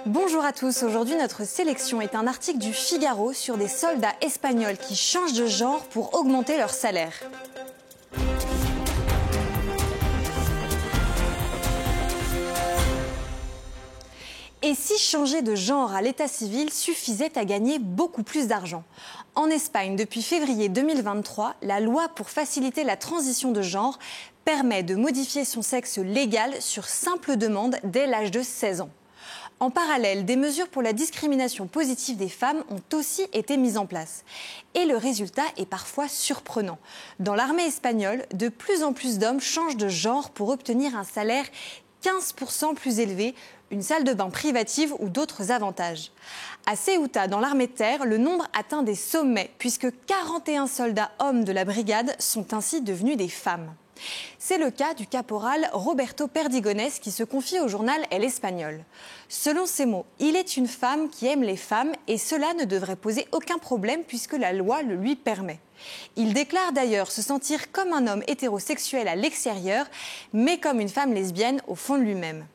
Bonjour à tous, aujourd'hui notre sélection est un article du Figaro sur des soldats espagnols qui changent de genre pour augmenter leur salaire. Et si changer de genre à l'état civil suffisait à gagner beaucoup plus d'argent? En Espagne, depuis février 2023, la loi pour faciliter la transition de genre permet de modifier son sexe légal sur simple demande dès l'âge de 16 ans. En parallèle, des mesures pour la discrimination positive des femmes ont aussi été mises en place. Et le résultat est parfois surprenant. Dans l'armée espagnole, de plus en plus d'hommes changent de genre pour obtenir un salaire 15% plus élevé, une salle de bain privative ou d'autres avantages. À Ceuta, dans l'armée de terre, le nombre atteint des sommets puisque 41 soldats hommes de la brigade sont ainsi devenus des femmes. C'est le cas du caporal Roberto Perdigones qui se confie au journal El Espagnol. Selon ses mots, il est une femme qui aime les femmes et cela ne devrait poser aucun problème puisque la loi le lui permet. Il déclare d'ailleurs se sentir comme un homme hétérosexuel à l'extérieur, mais comme une femme lesbienne au fond de lui-même.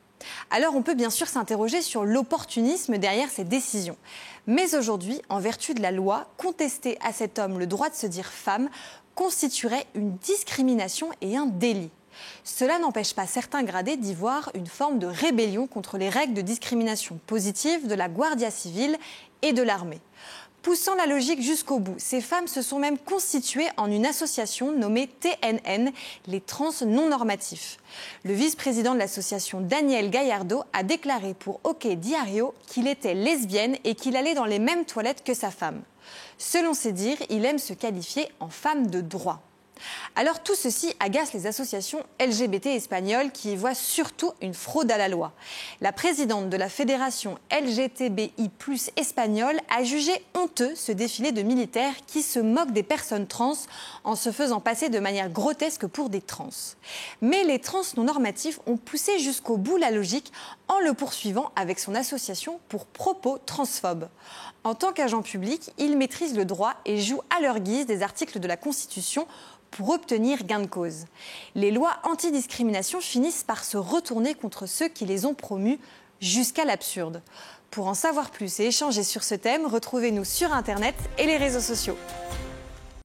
Alors on peut bien sûr s'interroger sur l'opportunisme derrière ces décisions. Mais aujourd'hui, en vertu de la loi, contester à cet homme le droit de se dire femme constituerait une discrimination et un délit. Cela n'empêche pas certains gradés d'y voir une forme de rébellion contre les règles de discrimination positive de la Guardia Civile et de l'armée. Poussant la logique jusqu'au bout, ces femmes se sont même constituées en une association nommée TNN, les trans non normatifs. Le vice-président de l'association, Daniel Gallardo, a déclaré pour OK Diario qu'il était lesbienne et qu'il allait dans les mêmes toilettes que sa femme. Selon ses dires, il aime se qualifier en femme de droit. Alors tout ceci agace les associations LGBT espagnoles qui y voient surtout une fraude à la loi. La présidente de la fédération LGTBI+ espagnole a jugé honteux ce défilé de militaires qui se moquent des personnes trans en se faisant passer de manière grotesque pour des trans. Mais les trans non normatifs ont poussé jusqu'au bout la logique en le poursuivant avec son association pour propos transphobes. En tant qu'agent public, ils maîtrisent le droit et jouent à leur guise des articles de la Constitution pour obtenir gain de cause. Les lois antidiscrimination finissent par se retourner contre ceux qui les ont promues jusqu'à l'absurde. Pour en savoir plus et échanger sur ce thème, retrouvez-nous sur Internet et les réseaux sociaux.